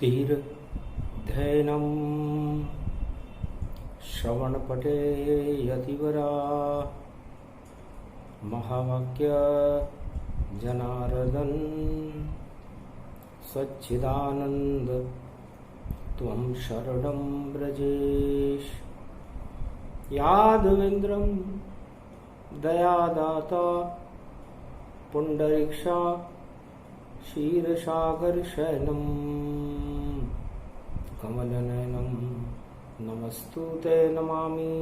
तीर्थैनं श्रवणपटे यतिवरा महावाक्य जनार्दन सच्चिदानंद त्वं शरणं व्रजेश। यादवेन्द्रं दयादाता पुंडरीक्षा क्षीरसागरशयनं कमलनयनं नमस्तुते नमामि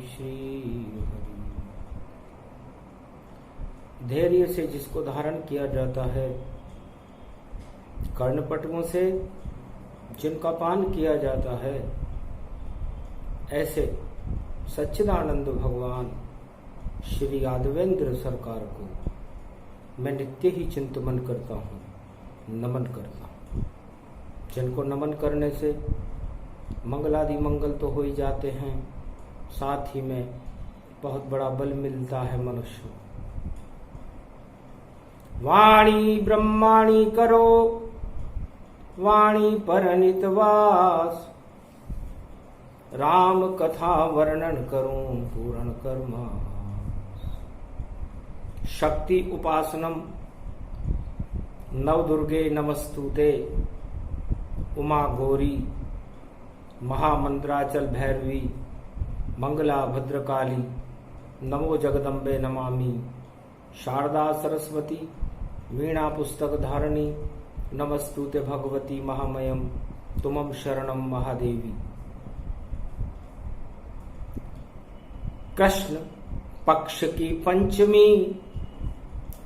श्रीहरि। धैर्य से जिसको धारण किया जाता है, कर्णपटकों से जिनका पान किया जाता है, ऐसे सच्चिदानंद भगवान श्री यादवेंद्र सरकार को मैं नित्य ही चिंतन करता हूँ, नमन करता हूँ। जिनको नमन करने से मंगलादि मंगल तो हो ही जाते हैं, साथ ही में बहुत बड़ा बल मिलता है मनुष्य को। वाणी ब्रह्माणी करो वाणी परनित वास, राम कथा वर्णन करूं पूर्ण कर्मा। शक्ति उपासनम नवदुर्गे नमस्तुते, उमा गौरी महामंद्राचल भैरवी मंगला भद्रकाली नमो जगदम्बे नमामि। शारदा सरस्वती वीणा पुस्तक धारणी नमस्तुते भगवती महामयम तुमं शरणम महादेवी। कृष्ण पक्ष की पंचमी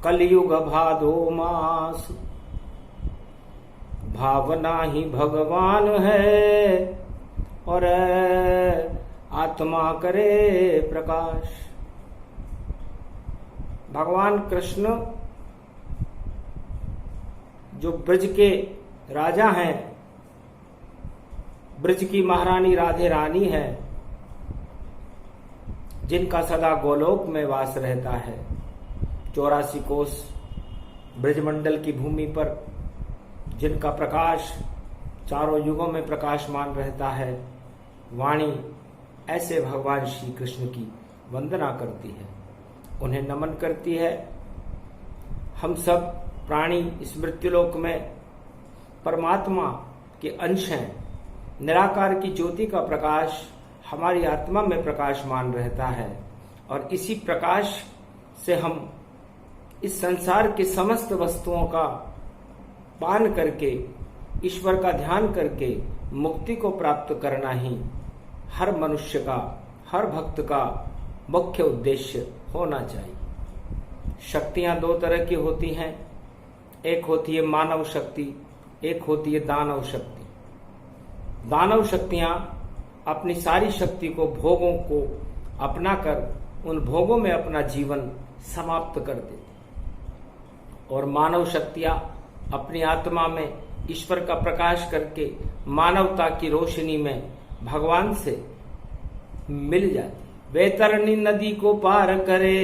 कलयुग भादो मास, भावना ही भगवान है और आत्मा करे प्रकाश। भगवान कृष्ण जो ब्रज के राजा हैं, ब्रज की महारानी राधे रानी है, जिनका सदा गोलोक में वास रहता है। 84 कोस ब्रजमंडल की भूमि पर जिनका प्रकाश चारों युगों में प्रकाशमान रहता है, वाणी ऐसे भगवान श्री कृष्ण की वंदना करती है, उन्हें नमन करती है। हम सब प्राणी इस मृत्युलोक में परमात्मा के अंश हैं। निराकार की ज्योति का प्रकाश हमारी आत्मा में प्रकाशमान रहता है और इसी प्रकाश से हम इस संसार के समस्त वस्तुओं का पान करके, ईश्वर का ध्यान करके मुक्ति को प्राप्त करना ही हर मनुष्य का, हर भक्त का मुख्य उद्देश्य होना चाहिए। शक्तियां दो तरह की होती हैं, एक होती है मानव शक्ति, एक होती है दानव शक्ति। दानव शक्तियां अपनी सारी शक्ति को, भोगों को अपनाकर उन भोगों में अपना जीवन समाप्त कर देती, और मानव शक्तियां अपनी आत्मा में ईश्वर का प्रकाश करके मानवता की रोशनी में भगवान से मिल जाती। वैतरणी नदी को पार करे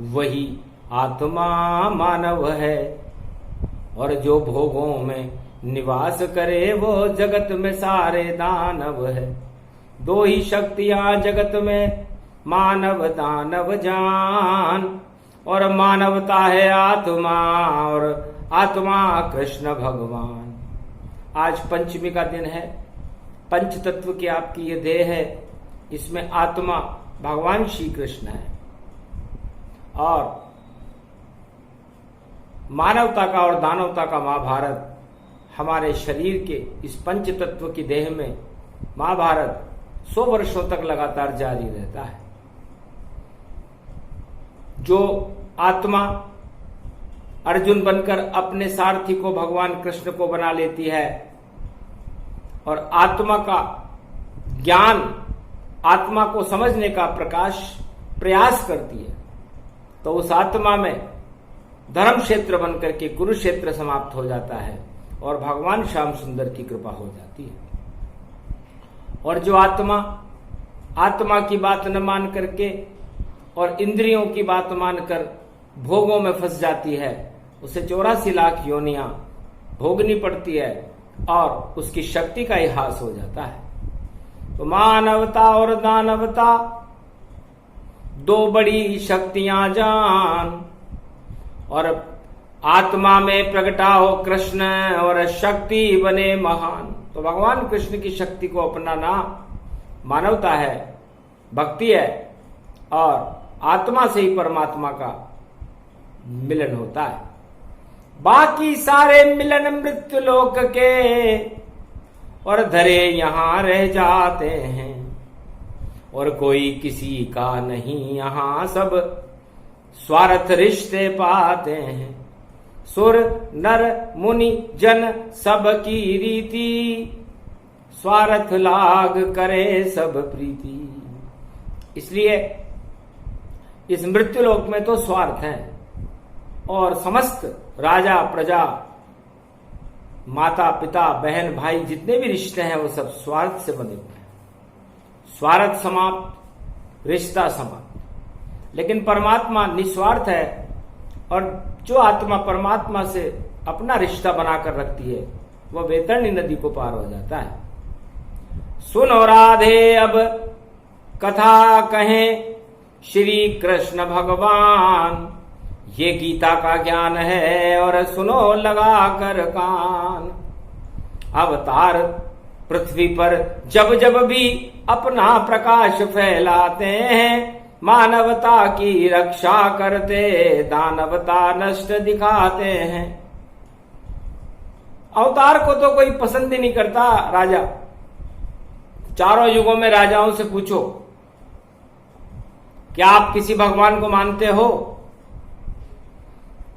वही आत्मा मानव है, और जो भोगों में निवास करे वो जगत में सारे दानव है। दो ही शक्तियां जगत में, मानव दानव जान, और मानवता है आत्मा और आत्मा कृष्ण भगवान। आज पंचमी का दिन है, पंच तत्व की आपकी ये देह है, इसमें आत्मा भगवान श्री कृष्ण है और मानवता का और दानवता का महाभारत हमारे शरीर के इस पंच तत्व की देह में महाभारत 100 वर्षों तक लगातार जारी रहता है। जो आत्मा अर्जुन बनकर अपने सारथी को भगवान कृष्ण को बना लेती है और आत्मा का ज्ञान, आत्मा को समझने का प्रयास करती है, तो उस आत्मा में धर्म क्षेत्र बनकर के कुरुक्षेत्र समाप्त हो जाता है और भगवान श्याम सुंदर की कृपा हो जाती है। और जो आत्मा की बात न मान करके और इंद्रियों की बात मानकर भोगों में फंस जाती है, उसे 84 लाख योनियां भोगनी पड़ती है और उसकी शक्ति का ही ह्रास हो जाता है। तो मानवता और दानवता दो बड़ी शक्तियां जान, और आत्मा में प्रगटा हो कृष्ण और शक्ति बने महान। तो भगवान कृष्ण की शक्ति को अपनाना मानवता है, भक्ति है, और आत्मा से ही परमात्मा का मिलन होता है। बाकी सारे मिलन मृत्यु लोक के और धरे यहां रह जाते हैं, और कोई किसी का नहीं यहां, सब स्वार्थ रिश्ते पाते हैं। सुर नर मुनि जन सब की रीति, स्वार्थ लाग करे सब प्रीति। इसलिए इस मृत्युलोक में तो स्वार्थ है, और समस्त राजा प्रजा माता पिता बहन भाई जितने भी रिश्ते हैं वो सब स्वार्थ से बने हुए हैं। स्वार्थ समाप्त, रिश्ता समाप्त। लेकिन परमात्मा निस्वार्थ है, और जो आत्मा परमात्मा से अपना रिश्ता बनाकर रखती है वह वैतरणी नदी को पार हो जाता है। सुनो राधे अब कथा कहें श्री कृष्ण भगवान, ये गीता का ज्ञान है और सुनो लगा कर कान। अवतार पृथ्वी पर जब जब भी अपना प्रकाश फैलाते हैं, मानवता की रक्षा करते दानवता नष्ट दिखाते हैं। अवतार को तो कोई पसंद ही नहीं करता राजा। चारों युगों में राजाओं से पूछो, क्या आप किसी भगवान को मानते हो?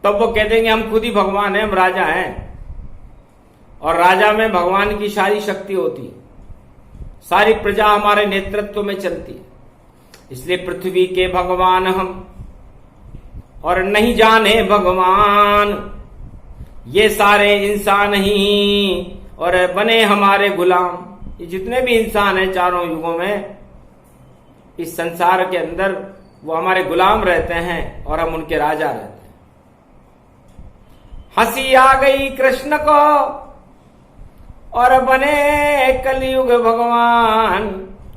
तब वो कह देंगे हम खुद ही भगवान हैं, हम राजा हैं। और राजा में भगवान की सारी शक्ति होती है, सारी प्रजा हमारे नेतृत्व में चलती है। इसलिए पृथ्वी के भगवान हम, और नहीं जाने भगवान ये सारे इंसान ही, और बने हमारे गुलाम। ये जितने भी इंसान हैं चारों युगों में इस संसार के अंदर, वो हमारे गुलाम रहते हैं और हम उनके राजा रहते हैं। हंसी आ गई कृष्ण को और बने कलयुग भगवान,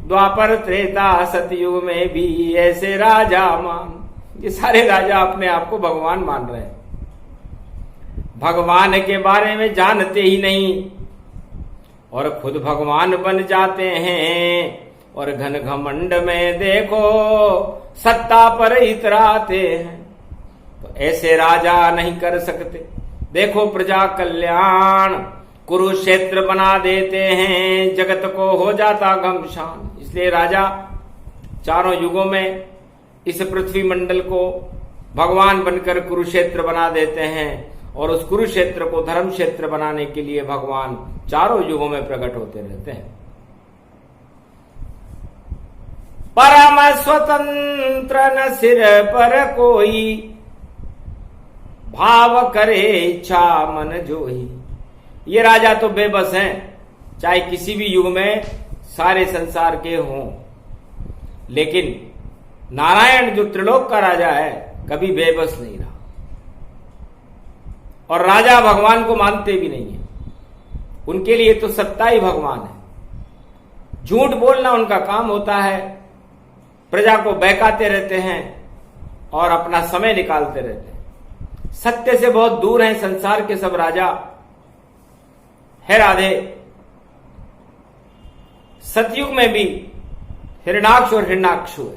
द्वापर त्रेता सतयुग में भी ऐसे राजा मान। ये सारे राजा अपने आप को भगवान मान रहे हैं, भगवान के बारे में जानते ही नहीं, और खुद भगवान बन जाते हैं। और घन घमंड में देखो सत्ता पर इतराते हैं। तो ऐसे राजा नहीं कर सकते। देखो प्रजा कल्याण, कुरुक्षेत्र बना देते हैं, जगत को हो जाता घमसान। इसलिए राजा चारों युगों में इस पृथ्वी मंडल को भगवान बनकर कुरुक्षेत्र बना देते हैं, और उस कुरुक्षेत्र को धर्म क्षेत्र बनाने के लिए भगवान चारों युगों में प्रकट होते रहते हैं। परम स्वतंत्र न सिर पर कोई, भाव करे इच्छा मन जोही। ये राजा तो बेबस हैं, चाहे किसी भी युग में सारे संसार के हों। लेकिन नारायण जो त्रिलोक का राजा है कभी बेबस नहीं रहा, और राजा भगवान को मानते भी नहीं है। उनके लिए तो सत्ता ही भगवान है। झूठ बोलना उनका काम होता है, प्रजा को बहकाते रहते हैं और अपना समय निकालते रहते हैं। सत्य से बहुत दूर हैं संसार के सब राजा। है राधे, सतयुग में भी हिरण्याक्ष और हिरण्याक्ष हुए।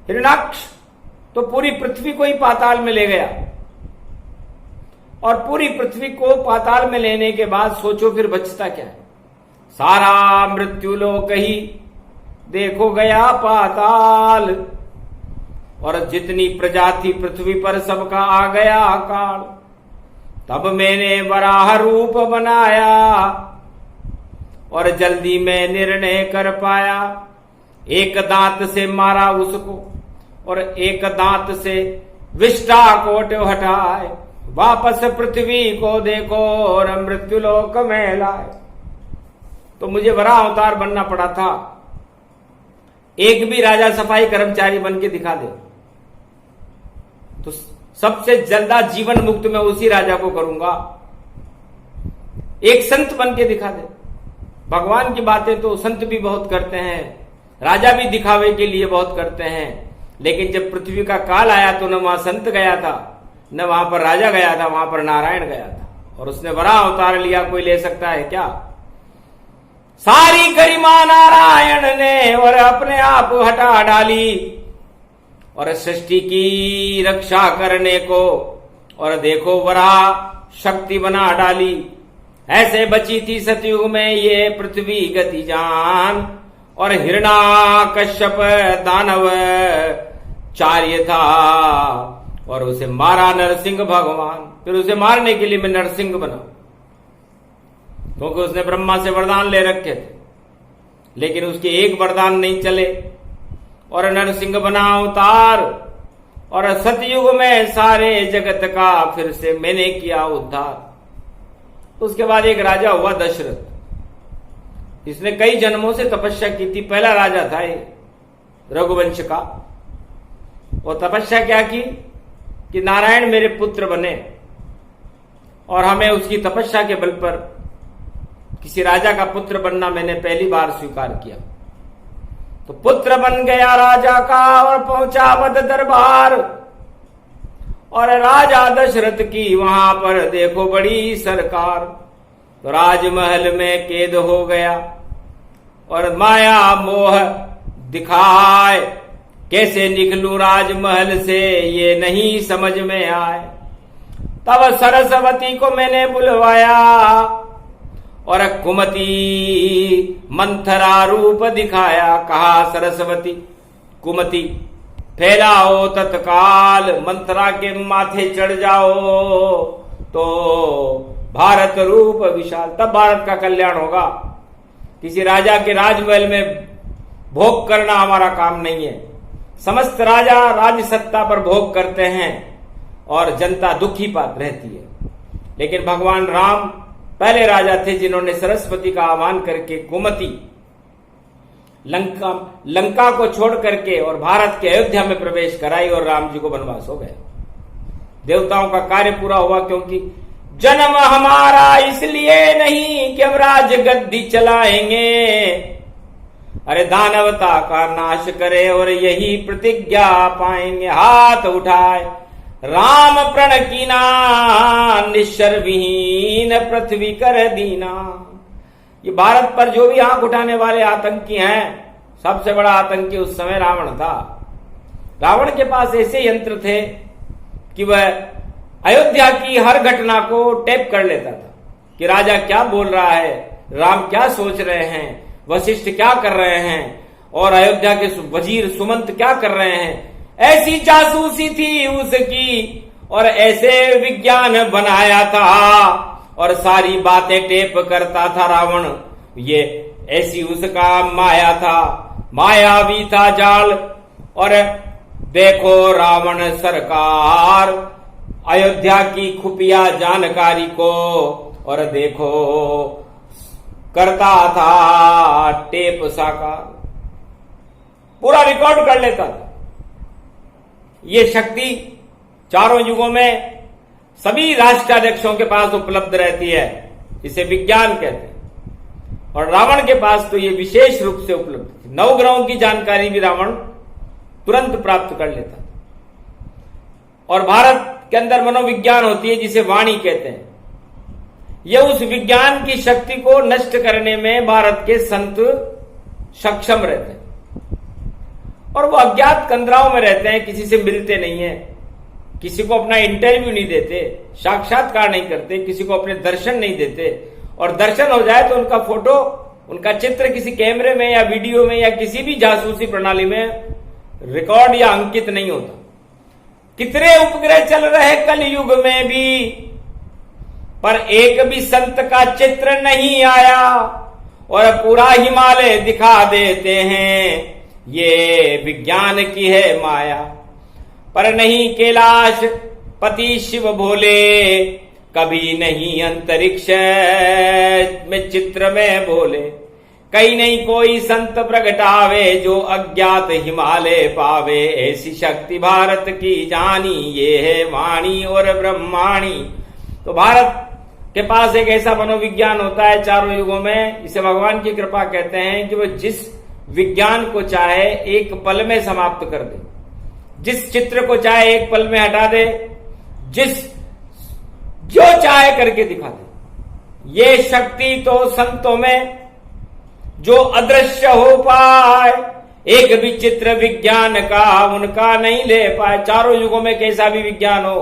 हिरण्याक्ष तो पूरी पृथ्वी को ही पाताल में ले गया, और पूरी पृथ्वी को पाताल में लेने के बाद सोचो फिर बचता क्या है? सारा मृत्यु लोक ही देखो गया पाताल, और जितनी प्रजा थी पृथ्वी पर सबका आ गया काल। तब मैंने वराह रूप बनाया, और जल्दी में निर्णय कर पाया। एक दांत से मारा उसको, और एक दांत से विष्टा कोट हटाए। वापस पृथ्वी को देखो और मृत्युलोक में लाए। तो मुझे वराह अवतार बनना पड़ा था। एक भी राजा सफाई कर्मचारी बन के दिखा दे तो सबसे ज्यादा जीवन मुक्त मैं उसी राजा को करूंगा एक संत बन के दिखा दे। भगवान की बातें तो संत भी बहुत करते हैं, राजा भी दिखावे के लिए बहुत करते हैं, लेकिन जब पृथ्वी का काल आया तो न वहां संत गया था, न वहां पर राजा गया था, वहां पर नारायण गया था और उसने वराह अवतार लिया। कोई ले सकता है क्या? सारी गरिमा नारायण ने और अपने आप हटा डाली और सृष्टि की रक्षा करने को और देखो वराह शक्ति बना डाली। ऐसे बची थी सतयुग में ये पृथ्वी गति जान और हिरण्याकश्यप दानव चार्य था और उसे मारा नरसिंह भगवान। फिर उसे मारने के लिए मैं नरसिंह बना, क्योंकि उसने ब्रह्मा से वरदान ले रखे थे, लेकिन उसके एक वरदान नहीं चले और नरसिंह बना अवतार और सतयुग में सारे जगत का फिर से मैंने किया उद्धार। उसके बाद एक राजा हुआ दशरथ। इसने कई जन्मों से तपस्या की थी। पहला राजा था ये रघुवंश का। वो तपस्या क्या की कि नारायण मेरे पुत्र बने और हमें उसकी तपस्या के बल पर किसी राजा का पुत्र बनना मैंने पहली बार स्वीकार किया। तो पुत्र बन गया राजा का और पहुंचा मद दरबार और राजा दशरथ की वहां पर देखो बड़ी सरकार। तो राजमहल में कैद हो गया और माया मोह दिखाए, कैसे निकलूं राजमहल से ये नहीं समझ में आए। तब सरस्वती को मैंने बुलवाया और कुमति मंथरा रूप दिखाया। कहा सरस्वती कुमति फैलाओ तत्काल, मंथरा के माथे चढ़ जाओ तो भारत रूप विशाल। तब भारत का कल्याण होगा। किसी राजा के राजमहल में भोग करना हमारा काम नहीं है। समस्त राजा राज सत्ता पर भोग करते हैं और जनता दुखी पात रहती है, लेकिन भगवान राम पहले राजा थे जिन्होंने सरस्वती का आह्वान करके कुमति लंका को छोड़ करके और भारत के अयोध्या में प्रवेश कराई और राम जी को वनवास हो गया। देवताओं का कार्य पूरा हुआ, क्योंकि जन्म हमारा इसलिए नहीं कि हम राज गद्दी चलाएंगे, अरे दानवता का नाश करे और यही प्रतिज्ञा पाएंगे। हाथ उठाए राम प्रण कीना, निश्चर विहीन पृथ्वी कर दीना। ये भारत पर जो भी आंख उठाने वाले आतंकी हैं, सबसे बड़ा आतंकी उस समय रावण था। रावण के पास ऐसे यंत्र थे कि वह अयोध्या की हर घटना को टेप कर लेता था कि राजा क्या बोल रहा है, राम क्या सोच रहे हैं, वशिष्ठ क्या कर रहे हैं और अयोध्या के वजीर सुमंत क्या कर रहे हैं। ऐसी जासूसी थी उसकी और ऐसे विज्ञान बनाया था और सारी बातें टेप करता था रावण। ये ऐसी उसका माया था, मायावी था जाल। और देखो रावण सरकार अयोध्या की खुफिया जानकारी को और देखो करता था टेप साकार, पूरा रिकॉर्ड कर लेता था। ये शक्ति चारों युगों में सभी राष्ट्राध्यक्षों के पास उपलब्ध रहती है, इसे विज्ञान कहते हैं। और रावण के पास तो ये विशेष रूप से उपलब्ध थी। नवग्रहों की जानकारी भी रावण तुरंत प्राप्त कर लेता था। और भारत के अंदर मनोविज्ञान होती है जिसे वाणी कहते हैं। यह उस विज्ञान की शक्ति को नष्ट करने में भारत के संत सक्षम रहते हैं और वो अज्ञात कंदराओं में रहते हैं, किसी से मिलते नहीं है, किसी को अपना इंटरव्यू नहीं देते, साक्षात्कार नहीं करते, किसी को अपने दर्शन नहीं देते। और दर्शन हो जाए तो उनका फोटो, उनका चित्र किसी कैमरे में या वीडियो में या किसी भी जासूसी प्रणाली में रिकॉर्ड या अंकित नहीं होता। कितने उपग्रह चल रहे कलयुग में भी, पर एक भी संत का चित्र नहीं आया और पूरा हिमालय दिखा देते हैं। ये विज्ञान की है माया। पर नहीं कैलाश पति शिव भोले, कभी नहीं अंतरिक्ष में चित्र में बोले। कहीं नहीं कोई संत प्रगटावे जो अज्ञात हिमालय पावे। ऐसी शक्ति भारत की जानी, ये है वाणी और ब्रह्माणी। तो भारत के पास एक ऐसा मनोविज्ञान होता है चारों युगों में, इसे भगवान की कृपा कहते हैं, कि वो जिस विज्ञान को चाहे एक पल में समाप्त कर दे, जिस चित्र को चाहे एक पल में हटा दे, जो चाहे करके दिखा दे। ये शक्ति तो संतों में जो अदृश्य हो पाए, एक भी चित्र विज्ञान का उनका नहीं ले पाए। चारों युगों में कैसा भी विज्ञान हो,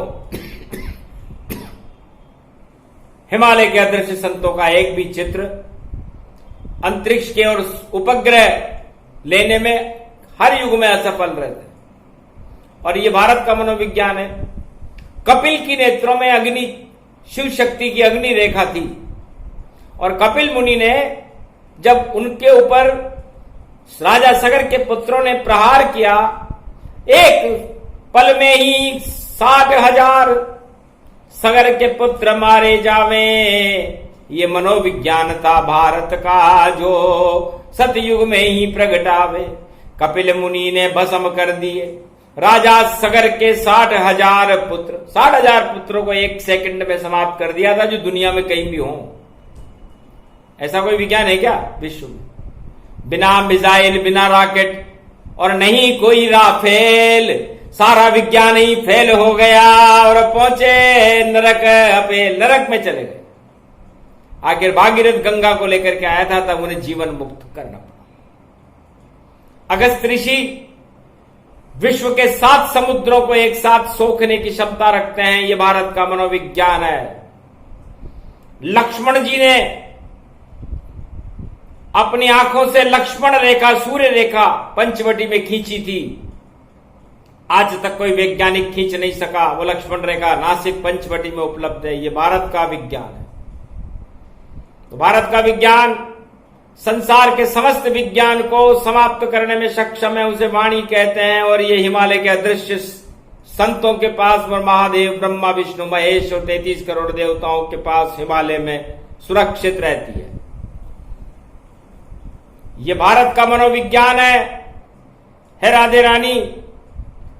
हिमालय के अदृश्य संतों का एक भी चित्र अंतरिक्ष के और उपग्रह लेने में हर युग में असफल रहते। और ये भारत का मनोविज्ञान है। कपिल की नेत्रों में अग्नि, शिव शक्ति की अग्नि रेखा थी, और कपिल मुनि ने जब उनके ऊपर राजा सगर के पुत्रों ने प्रहार किया, एक पल में ही 60,000 सगर के पुत्र मारे जावे। ये मनोविज्ञान था भारत का जो सतयुग में ही प्रगटावे। कपिल मुनि ने भस्म कर दिए राजा सगर के 60,000 पुत्र। 60,000 पुत्रों को एक सेकंड में समाप्त कर दिया था, जो दुनिया में कहीं भी हो। ऐसा कोई विज्ञान है क्या विश्व में? बिना मिसाइल, बिना रॉकेट और नहीं कोई राफेल, सारा विज्ञान ही फेल हो गया और पहुंचे नरक में चले गए। आखिर भागीरथ गंगा को लेकर के आया था, तब उन्हें जीवन मुक्त करना पड़ा। अगस्त ऋषि विश्व के 7 समुद्रों को एक साथ सोखने की क्षमता रखते हैं। यह भारत का मनोविज्ञान है। लक्ष्मण जी ने अपनी आंखों से लक्ष्मण रेखा, सूर्य रेखा पंचवटी में खींची थी। आज तक कोई वैज्ञानिक खींच नहीं सका। वो लक्ष्मण रेखा नासिक पंचवटी में उपलब्ध है। ये भारत का विज्ञान है। तो भारत का विज्ञान संसार के समस्त विज्ञान को समाप्त करने में सक्षम है, उसे वाणी कहते हैं। और ये हिमालय के अदृश्य संतों के पास और महादेव, ब्रह्मा, विष्णु, महेश और 33 करोड़ देवताओं के पास हिमालय में सुरक्षित रहती है। ये भारत का मनोविज्ञान है राधे रानी।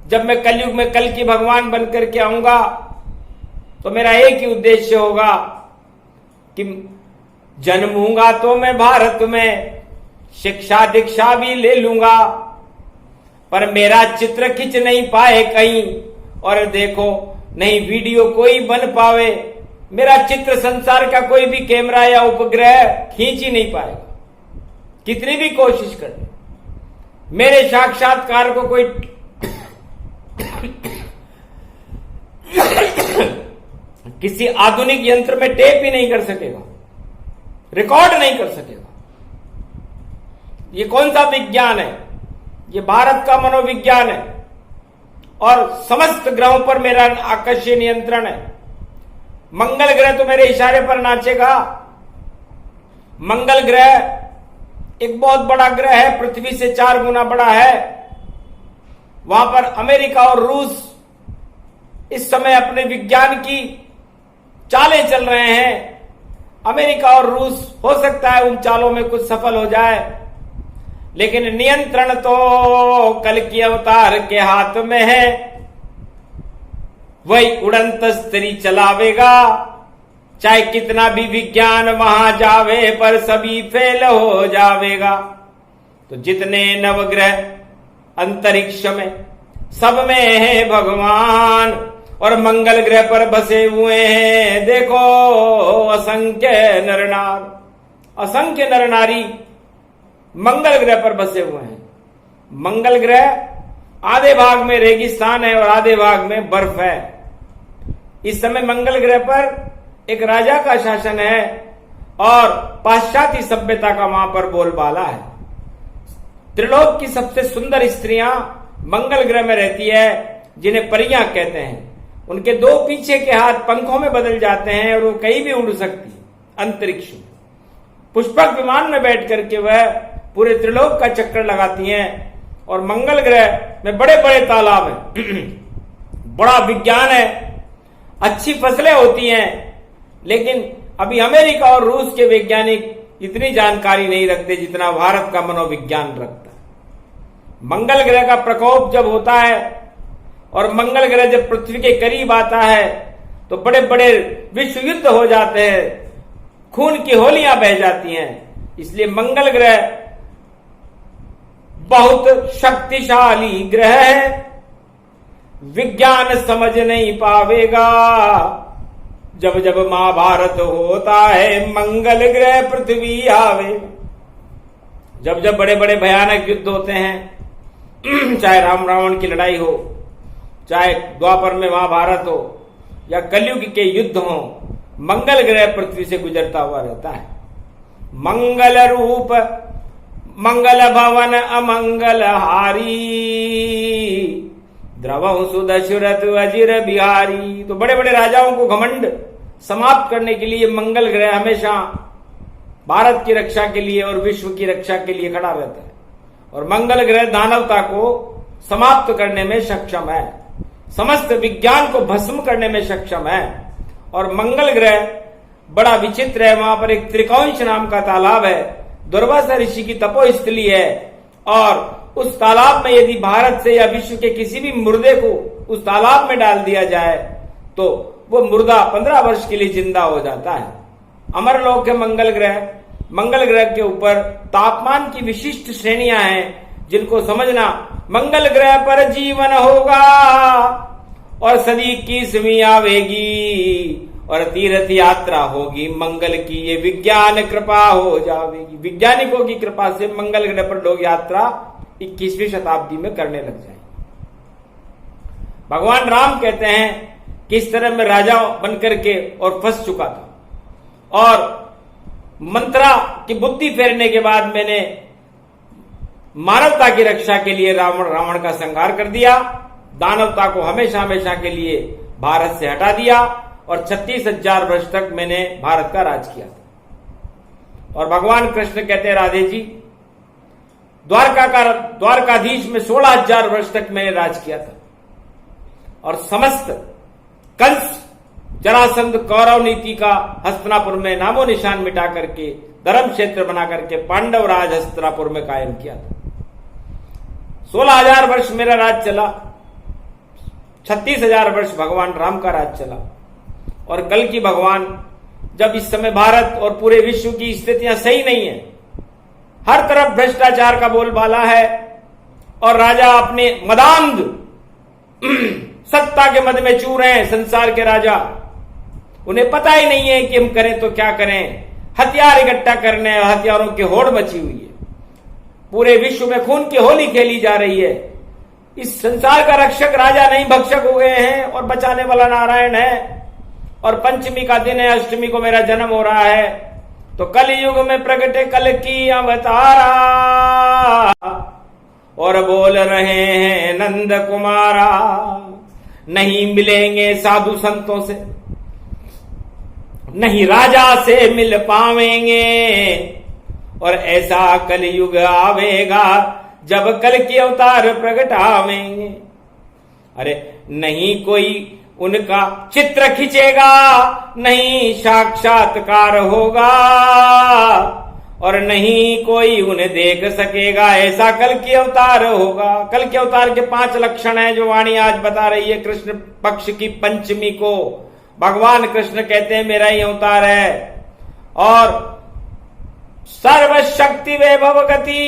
जब मैं कलयुग में कल की भगवान बनकर के आऊंगा, तो मेरा एक ही उद्देश्य होगा कि जन्मूंगा तो मैं भारत में, शिक्षा दीक्षा भी ले लूंगा, पर मेरा चित्र खींच नहीं पाए कहीं। और देखो, नहीं वीडियो कोई बन पावे, मेरा चित्र संसार का कोई भी कैमरा या उपग्रह खींच ही नहीं पाएगा, कितनी भी कोशिश कर। मेरे साक्षात्कार को कोई किसी आधुनिक यंत्र में टेप ही नहीं कर सकेगा, रिकॉर्ड नहीं कर सकेगा। ये कौन सा विज्ञान है? ये भारत का मनोविज्ञान है। और समस्त ग्रहों पर मेरा आकाशीय नियंत्रण है। मंगल ग्रह तो मेरे इशारे पर नाचेगा। मंगल ग्रह एक बहुत बड़ा ग्रह है, पृथ्वी से 4 गुना बड़ा है। वहां पर अमेरिका और रूस इस समय अपने विज्ञान की चालें चल रहे हैं। अमेरिका और रूस हो सकता है उन चालों में कुछ सफल हो जाए, लेकिन नियंत्रण तो कल की अवतार के हाथ में है। वही उड़ंत स्त्री चलावेगा, चाहे कितना भी विज्ञान वहां जावे, पर सभी फेल हो जावेगा। तो जितने नवग्रह अंतरिक्ष में, सब में है भगवान, और मंगल ग्रह पर बसे हुए हैं देखो असंख्य नरनार, असंख्य नर नारी मंगल ग्रह पर बसे हुए हैं। मंगल ग्रह आधे भाग में रेगिस्तान है और आधे भाग में बर्फ है। इस समय मंगल ग्रह पर एक राजा का शासन है और पाश्चात्य सभ्यता का वहां पर बोलबाला है। त्रिलोक की सबसे सुंदर स्त्रियां मंगल ग्रह में रहती है, जिन्हें परियां कहते हैं। उनके 2 पीछे के हाथ पंखों में बदल जाते हैं और वो कहीं भी उड़ सकती है अंतरिक्ष में। पुष्पक विमान में बैठ करके वह पूरे त्रिलोक का चक्कर लगाती हैं। और मंगल ग्रह में बड़े बड़े तालाब हैं, बड़ा विज्ञान है, अच्छी फसलें होती हैं। लेकिन अभी अमेरिका और रूस के वैज्ञानिक इतनी जानकारी नहीं रखते जितना भारत का मनोविज्ञान रखता है। मंगल ग्रह का प्रकोप जब होता है और मंगल ग्रह जब पृथ्वी के करीब आता है, तो बड़े बड़े विश्व युद्ध हो जाते हैं, खून की होलियां बह जाती हैं। इसलिए मंगल ग्रह बहुत शक्तिशाली ग्रह है, विज्ञान समझ नहीं पावेगा। जब जब महाभारत होता है मंगल ग्रह पृथ्वी आवे। जब जब बड़े बड़े भयानक युद्ध होते हैं, चाहे राम रावण की लड़ाई हो, चाहे द्वापर में महाभारत हो या कलयुग के युद्ध हो, मंगल ग्रह पृथ्वी से गुजरता हुआ रहता है। मंगल रूप मंगल भवन अमंगल हारी, द्रवं सुदशरथ अजिर बिहारी। तो बड़े बड़े राजाओं को घमंड समाप्त करने के लिए मंगल ग्रह हमेशा भारत की रक्षा के लिए और विश्व की रक्षा के लिए खड़ा रहता है। और मंगल ग्रह दानवता को समाप्त करने में सक्षम है, समस्त विज्ञान को भस्म करने में सक्षम है। और मंगल ग्रह बड़ा विचित्र है, वहां पर एक त्रिकोंच नाम का तालाब है, दुर्वासा ऋषि की तपोस्थली है। और उस तालाब में यदि भारत से या विश्व के किसी भी मुर्दे को उस तालाब में डाल दिया जाए तो वो मुर्दा 15 वर्ष के लिए जिंदा हो जाता है। अमरलोक है मंगल ग्रह। मंगल ग्रह के ऊपर तापमान की विशिष्ट श्रेणियां हैं, जिनको समझना, मंगल ग्रह पर जीवन होगा और सदी की सवी आवेगी और तीर्थ यात्रा होगी मंगल की, ये विज्ञान कृपा हो जाएगी। वैज्ञानिकों की कृपा से मंगल ग्रह पर लोग यात्रा 21वीं शताब्दी में करने लग जाएंगे। भगवान राम कहते हैं किस तरह मैं राजा बनकर के और फंस चुका था, और मंत्रा की बुद्धि फेरने के बाद मैंने मानवता की रक्षा के लिए रावण का संहार कर दिया, दानवता को हमेशा हमेशा के लिए भारत से हटा दिया और 36,000 वर्ष तक मैंने भारत का राज किया था। और भगवान कृष्ण कहते हैं, राधे जी, द्वारकाधीश में 16,000 वर्ष तक मैंने राज किया था और समस्त कंस जरासंध कौरव नीति का हस्तिनापुर में नामो निशान मिटा करके धर्म क्षेत्र बना करके पांडव राज हस्तिनापुर में कायम किया था। 16,000 वर्ष मेरा राज चला, 36,000 वर्ष भगवान राम का राज चला। और कल की भगवान, जब इस समय भारत और पूरे विश्व की स्थितियां सही नहीं है, हर तरफ भ्रष्टाचार का बोलबाला है और राजा अपने मदांध सत्ता के मद में चूर हैं, संसार के राजा, उन्हें पता ही नहीं है कि हम करें तो क्या करें। हथियार इकट्ठा करने, हथियारों की होड़ मची हुई है, पूरे विश्व में खून की होली खेली जा रही है। इस संसार का रक्षक राजा नहीं भक्षक हो गए हैं और बचाने वाला नारायण है। और पंचमी का दिन है, अष्टमी को मेरा जन्म हो रहा है, तो कल युग में प्रगटे कल की अवतारा और बोल रहे हैं नंद कुमारा, नहीं मिलेंगे साधु संतों से, नहीं राजा से मिल पावेंगे। और ऐसा कल युग आवेगा जब कल के अवतार प्रगटावेंगे। अरे नहीं कोई उनका चित्र खींचेगा, नहीं साक्षात्कार होगा और नहीं कोई उन्हें देख सकेगा, ऐसा कल की अवतार होगा। कल के अवतार के 5 लक्षण हैं जो वाणी आज बता रही है। कृष्ण पक्ष की पंचमी को भगवान कृष्ण कहते हैं मेरा ही अवतार है। और सर्वशक्ति वैभव गति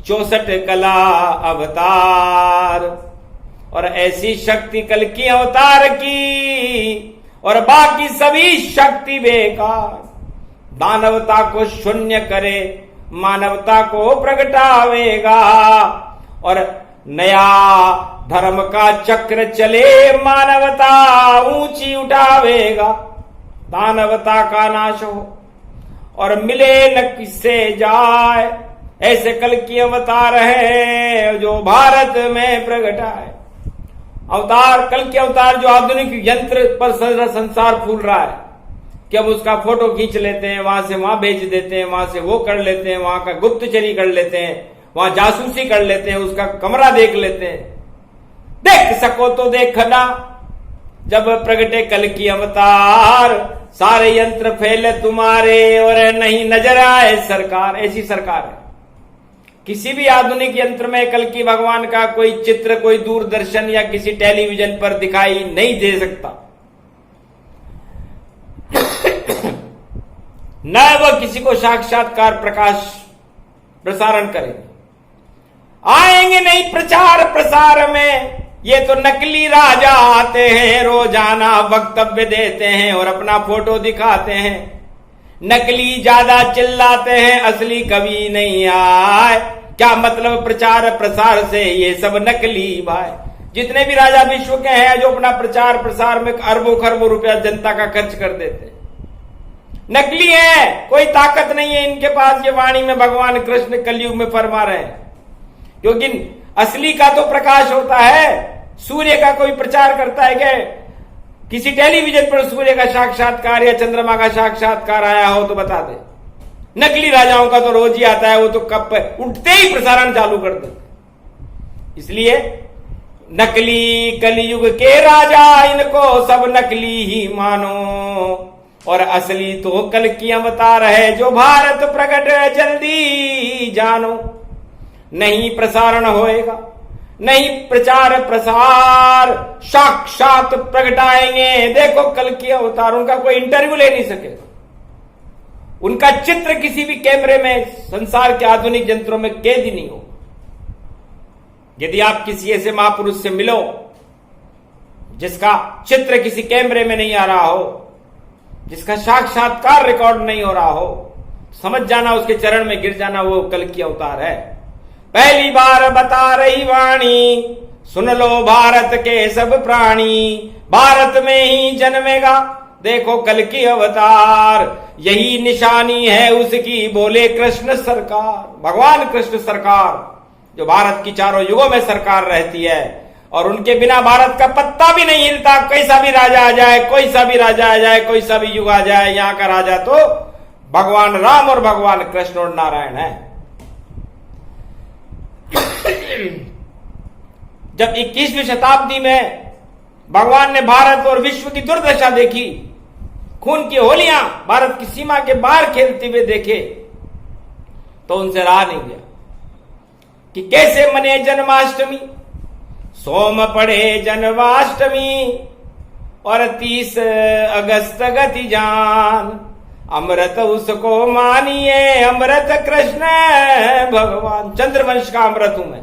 64 कला अवतार, और ऐसी शक्ति कल की अवतार की और बाकी सभी शक्ति बेकार। दानवता को शून्य करे, मानवता को प्रगटावेगा और नया धर्म का चक्र चले, मानवता ऊंची उठावेगा। दानवता का नाश हो और मिले न किससे जाए, ऐसे कल की अवतार है जो भारत में प्रगटाए। अवतार, कल के अवतार जो आधुनिक यंत्र पर संसार फूल रहा है कि अब उसका फोटो खींच लेते हैं, वहां से वहां भेज देते हैं, वहां से वो कर लेते हैं, वहां का गुप्तचरी कर लेते हैं, वहां जासूसी कर लेते हैं, उसका कमरा देख लेते हैं। देख सको तो देखना, जब प्रगटे कल की अवतार, सारे यंत्र फैले तुम्हारे और नहीं नजर आए सरकार। ऐसी सरकार है, किसी भी आधुनिक यंत्र में कल की भगवान का कोई चित्र, कोई दूरदर्शन या किसी टेलीविजन पर दिखाई नहीं दे सकता। न वह किसी को साक्षात्कार प्रकाश प्रसारण करेंगे, आएंगे नहीं प्रचार प्रसार में। ये तो नकली राजा आते हैं, रोजाना वक्तव्य देते हैं और अपना फोटो दिखाते हैं। नकली ज्यादा चिल्लाते हैं, असली कभी नहीं आए। क्या मतलब प्रचार प्रसार से? ये सब नकली भाई। जितने भी राजा विश्व के हैं जो अपना प्रचार प्रसार में अरबों खरबों रुपया जनता का खर्च कर देते हैं, नकली है। कोई ताकत नहीं है इनके पास। ये वाणी में भगवान कृष्ण कलयुग में फरमा रहे हैं, क्योंकि असली का तो प्रकाश होता है। सूर्य का कोई प्रचार करता है क्या? किसी टेलीविजन पर सूर्य का साक्षात्कार या चंद्रमा का साक्षात्कार आया हो तो बता दे। नकली राजाओं का तो रोज ही आता है, वो तो कब उठते ही प्रसारण चालू कर देते। इसलिए नकली कलयुग के राजा, इनको सब नकली ही मानो। और असली तो कल की अवतार है, जो भारत प्रकट जल्दी जानो। नहीं प्रसारण होएगा, नहीं प्रचार प्रसार, साक्षात प्रगटाएंगे। देखो कल की अवतार, उनका कोई इंटरव्यू ले नहीं सकेगा। उनका चित्र किसी भी कैमरे में, संसार के आधुनिक यंत्रों में कैद ही नहीं हो। यदि आप किसी ऐसे महापुरुष से मिलो जिसका चित्र किसी कैमरे में नहीं आ रहा हो, जिसका साक्षात्कार रिकॉर्ड नहीं हो रहा हो, समझ जाना उसके चरण में गिर जाना, वो कल की अवतार है। पहली बार बता रही वाणी, सुन लो भारत के सब प्राणी। भारत में ही जन्मेगा देखो कल की अवतार, यही निशानी है उसकी, बोले कृष्ण सरकार। भगवान कृष्ण सरकार, जो भारत की चारों युगों में सरकार रहती है, और उनके बिना भारत का पत्ता भी नहीं हिलता। कैसा भी राजा आ जाए, कोई सा भी राजा आ जाए, कोई सा भी युग आ जाए, यहां का राजा तो भगवान राम और भगवान कृष्ण और नारायण है। जब 21वीं शताब्दी में भगवान ने भारत और विश्व की दुर्दशा देखी, खून की होलियां भारत की सीमा के बाहर खेलते हुए देखे, तो उनसे रहा नहीं गया कि कैसे मने जन्माष्टमी। सोम पढ़े जन्माष्टमी और 30 अगस्त गति जान। अमृत उसको मानिए, अमृत कृष्ण भगवान। चंद्रवंश का अमृत हूं मैं।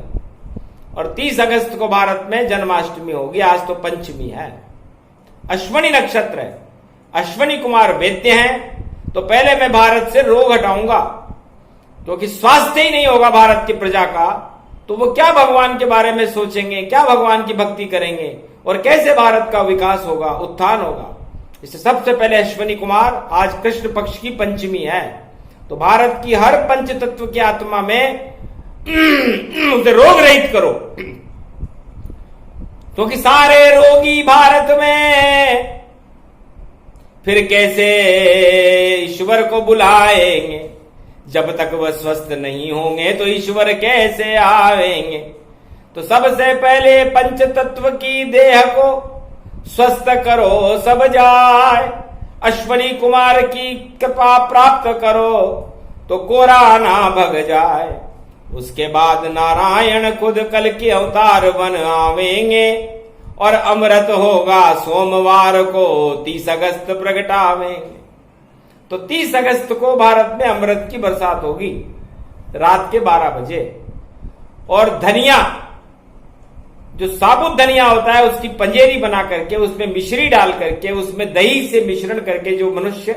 और 30 अगस्त को भारत में जन्माष्टमी होगी। आज तो पंचमी है, अश्वनी नक्षत्र है। अश्वनी कुमार वैद्य हैं, तो पहले मैं भारत से रोग हटाऊंगा, क्योंकि स्वास्थ्य ही नहीं होगा भारत की प्रजा का, तो वो क्या भगवान के बारे में सोचेंगे, क्या भगवान की भक्ति करेंगे, और कैसे भारत का विकास होगा, उत्थान होगा। इससे सबसे पहले अश्वनी कुमार, आज कृष्ण पक्ष की पंचमी है, तो भारत की हर पंच तत्व की आत्मा में उसे रोग रहित करो, क्योंकि सारे रोगी भारत में फिर कैसे ईश्वर को बुलाएंगे। जब तक वह स्वस्थ नहीं होंगे तो ईश्वर कैसे आएंगे। तो सबसे पहले पंच तत्व की देह को स्वस्थ करो सब जाए। अश्वनी कुमार की कृपा प्राप्त करो तो कोरा ना भग जाए। उसके बाद नारायण खुद कल के अवतार बन आवेंगे और अमृत होगा सोमवार को 30 अगस्त प्रगटावेंगे। तो 30 अगस्त को भारत में अमृत की बरसात होगी रात के 12 बजे। और धनिया, जो साबुत धनिया होता है, उसकी पंजेरी बना करके उसमें मिश्री डाल करके उसमें दही से मिश्रण करके जो मनुष्य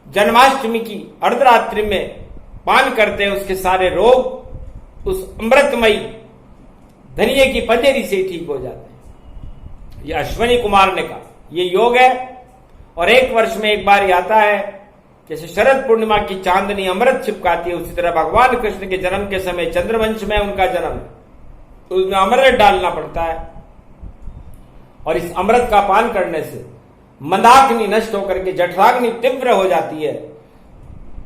जन्माष्टमी की अर्धरात्रि में पान करते हैं, उसके सारे रोग उस अमृतमयी धनिये की पंजेरी से ठीक हो जाते हैं। ये अश्वनी कुमार ने कहा, ये योग है। और एक वर्ष में एक बार ही आता है। जैसे शरद पूर्णिमा की चांदनी अमृत छिपकाती है, उसी तरह भगवान कृष्ण के जन्म के समय चंद्रवंश में उनका जन्म है, तो उसमें अमृत डालना पड़ता है। और इस अमृत का पान करने से मंदाग्नि नष्ट होकर के जठराग्नि तीव्र हो जाती है,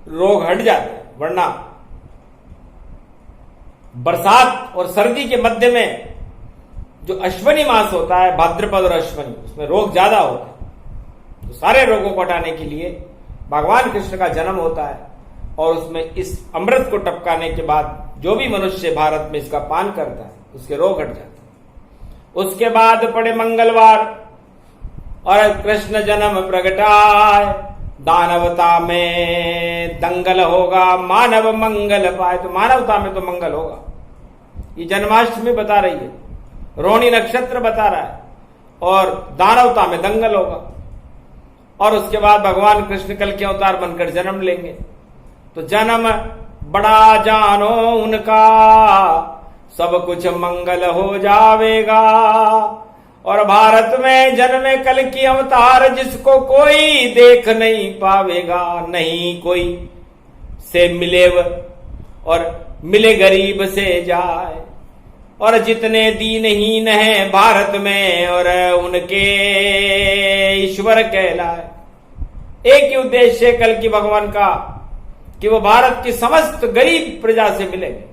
रोग हट जाते हैं। वरना बरसात और सर्दी के मध्य में जो अश्वनी मास होता है, भाद्रपद और अश्वनी, उसमें रोग ज्यादा होता है। तो सारे रोगों को हटाने के लिए भगवान कृष्ण का जन्म होता है, और उसमें इस अमृत को टपकाने के बाद जो भी मनुष्य भारत में इसका पान करता है उसके रोग हट जाते हैं। उसके बाद पड़े मंगलवार और कृष्ण जन्म प्रगटाए, दानवता में दंगल होगा, मानव मंगल पाए। तो मानवता में तो मंगल होगा, ये जन्माष्टमी बता रही है, रोहिणी नक्षत्र बता रहा है, और दानवता में दंगल होगा। और उसके बाद भगवान कृष्ण कल के अवतार बनकर जन्म लेंगे। तो जन्म बड़ा जानो उनका, सब कुछ मंगल हो जावेगा। और भारत में जन्मे कल की अवतार, जिसको कोई देख नहीं पावेगा। नहीं कोई से मिले और मिले गरीब से जाए। और जितने दीनहीन हैं भारत में, और उनके ईश्वर कहलाए। एक ही उद्देश्य है कल की भगवान का, कि वो भारत की समस्त गरीब प्रजा से मिलेंगे।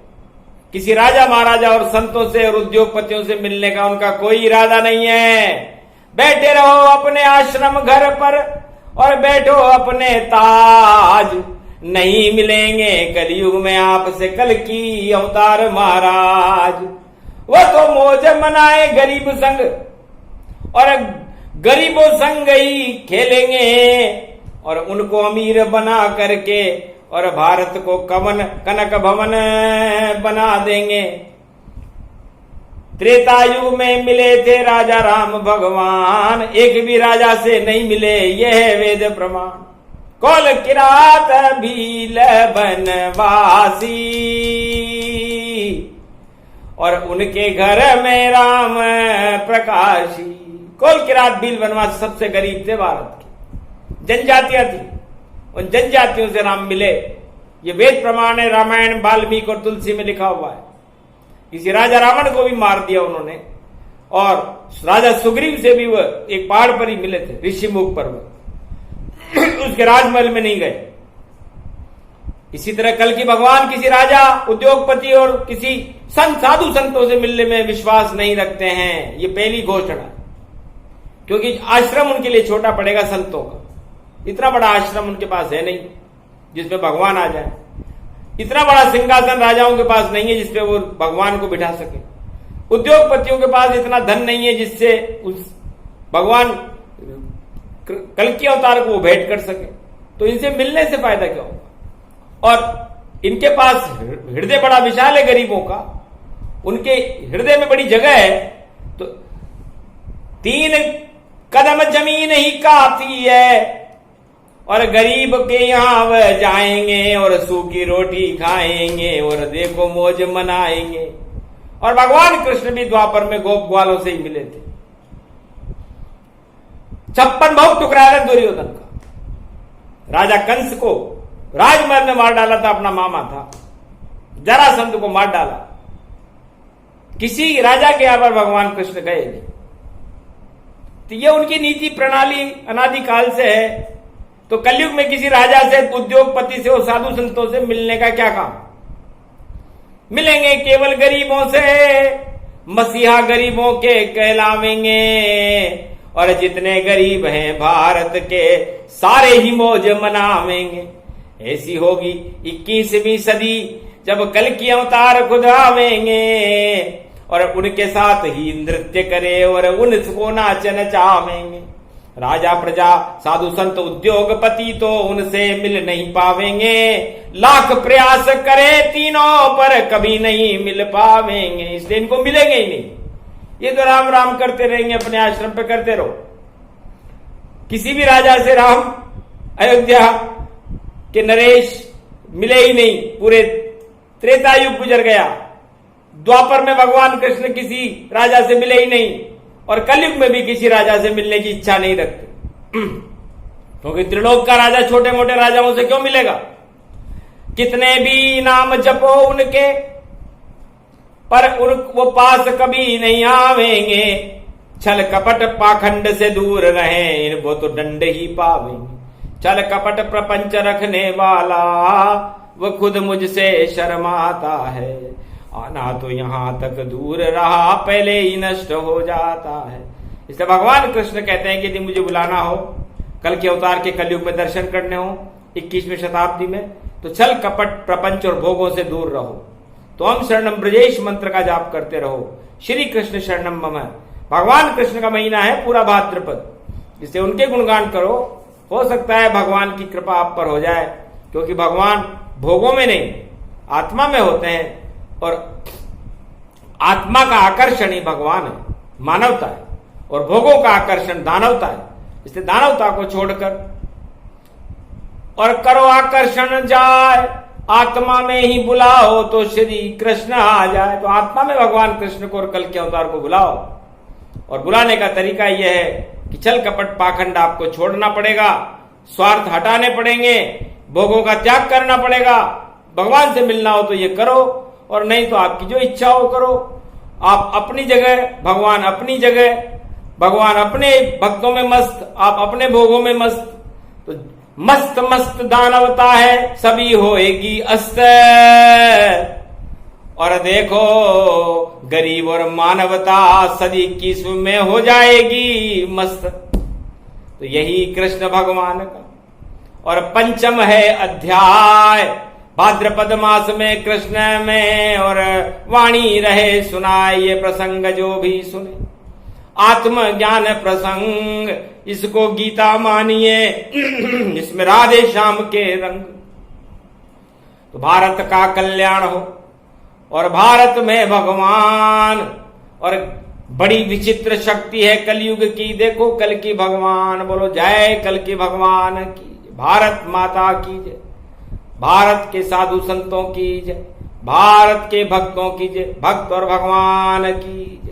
किसी राजा महाराजा और संतों से और उद्योगपतियों से मिलने का उनका कोई इरादा नहीं है। बैठे रहो अपने आश्रम घर पर और बैठो अपने ताज, नहीं मिलेंगे कलयुग में आपसे कल की अवतार महाराज। वो तो मौज मनाए गरीब संग, और गरीबों संग ही खेलेंगे, और उनको अमीर बना करके और भारत को कनक भवन बना देंगे। त्रेता युग में मिले थे राजा राम भगवान, एक भी राजा से नहीं मिले, यह वेद प्रमाण। कौल किरात भील बनवासी, और उनके घर में राम प्रकाशी। कौल किरात भील बनवासी सबसे गरीब थे भारत के, जनजातियां थी, उन जनजातियों से राम मिले। ये वेद प्रमाण है, रामायण वाल्मीकि और तुलसी में लिखा हुआ है। किसी राजा रावण को भी मार दिया उन्होंने, और राजा सुग्रीव से भी वह एक पहाड़ पर ही मिले थे, ऋषिमुख पर्वत, उसके राजमहल में नहीं गए। इसी तरह कल की भगवान किसी राजा, उद्योगपति और किसी संत साधु संतों से मिलने में विश्वास नहीं रखते हैं। ये पहली घोषणा, क्योंकि आश्रम उनके लिए छोटा पड़ेगा संतों का। इतना बड़ा आश्रम उनके पास है नहीं जिसपे भगवान आ जाए। इतना बड़ा सिंहासन राजाओं के पास नहीं है जिसपे वो भगवान को बिठा सके। उद्योगपतियों के पास इतना धन नहीं है जिससे उस भगवान कल की अवतार को वो भेंट कर सके। तो इनसे मिलने से फायदा क्या होगा? और इनके पास हृदय बड़ा विशाल है गरीबों का, उनके हृदय में बड़ी जगह है। तो 3 कदम जमीन ही काफी है, और गरीब के यहां वह जाएंगे और सूखी रोटी खाएंगे और देखो मौज मनाएंगे। और भगवान कृष्ण भी द्वापर में गोप ग्वालों से ही मिले थे। 56 भोग टुकराया दुर्योधन का। राजा कंस को राजमहल में मार डाला था, अपना मामा था, जरासंध को मार डाला। किसी राजा के यहां पर भगवान कृष्ण गए नहीं। तो ये उनकी नीति प्रणाली अनादिकाल से है। तो कलयुग में किसी राजा से, उद्योगपति से और साधु संतों से मिलने का क्या काम? मिलेंगे केवल गरीबों से, मसीहा गरीबों के कहलावेंगे। और जितने गरीब हैं भारत के, सारे ही मौज मनावेंगे। ऐसी होगी 21वीं सदी, जब कल की अवतार खुद आवेंगे, और उनके साथ ही नृत्य करे और उनको नाच नचावेंगे। राजा प्रजा साधु संत उद्योगपति तो उनसे मिल नहीं पावेंगे। लाख प्रयास करे तीनों पर कभी नहीं मिल पावेंगे, इसलिए इनको मिलेंगे ही नहीं। ये तो राम राम करते रहेंगे, अपने आश्रम पे करते रहो। किसी भी राजा से राम, अयोध्या के नरेश मिले ही नहीं। पूरे त्रेता युग गुजर गया, द्वापर में भगवान कृष्ण किसी राजा से मिले ही नहीं, और कलयुग में भी किसी राजा से मिलने की इच्छा नहीं रखते। क्योंकि त्रिलोक का राजा छोटे मोटे राजाओं से क्यों मिलेगा? कितने भी नाम जपो उनके, पर वो पास कभी नहीं आवेंगे। छल कपट पाखंड से दूर रहे, इनको तो दंड ही पावेंगे। छल कपट प्रपंच रखने वाला, वो खुद मुझसे शर्माता है। आना तो यहां तक दूर रहा, पहले ही नष्ट हो जाता है। इसलिए भगवान कृष्ण कहते हैं कि यदि मुझे बुलाना हो, कल के अवतार के कलयुग में दर्शन करने हो 21वीं शताब्दी में, तो छल कपट प्रपंच और भोगों से दूर रहो। तो हम शरणम ब्रजेश मंत्र का जाप करते रहो। श्री कृष्ण शरणम मम। भगवान कृष्ण का महीना है पूरा भाद्रपद, इससे उनके गुणगान करो हो सकता है भगवान की कृपा आप पर हो जाए, क्योंकि भगवान भोगों में नहीं आत्मा में होते हैं और आत्मा का आकर्षण ही भगवान है, मानवता है, और भोगों का आकर्षण दानवता है। इसलिए दानवता को छोड़कर और करो आकर्षण जाए, आत्मा में ही बुलाओ तो श्री कृष्ण आ जाए। तो आत्मा में भगवान कृष्ण को और कल के अवतार को बुलाओ, और बुलाने का तरीका यह है कि छल कपट पाखंड आपको छोड़ना पड़ेगा, स्वार्थ हटाने पड़ेंगे, भोगों का त्याग करना पड़ेगा। भगवान से मिलना हो तो ये करो, और नहीं तो आपकी जो इच्छा हो करो। आप अपनी जगह, भगवान अपनी जगह, भगवान अपने भक्तों में मस्त, आप अपने भोगों में मस्त। तो मस्त मस्त दानवता है, सभी होएगी अस्त। और देखो गरीब और मानवता सदी की में हो जाएगी मस्त। तो यही कृष्ण भगवान का। और पंचम है अध्याय, भाद्रपद मास में कृष्ण में, और वाणी रहे सुनाए ये प्रसंग जो भी सुने। आत्मज्ञान प्रसंग, इसको गीता मानिए, इसमें राधे श्याम के रंग। तो भारत का कल्याण हो, और भारत में भगवान, और बड़ी विचित्र शक्ति है कलयुग की। देखो कल की भगवान, बोलो जय कल की भगवान की। भारत माता की जय, भारत के साधु संतों की जय, भारत के भक्तों की जय, भक्त और भगवान की।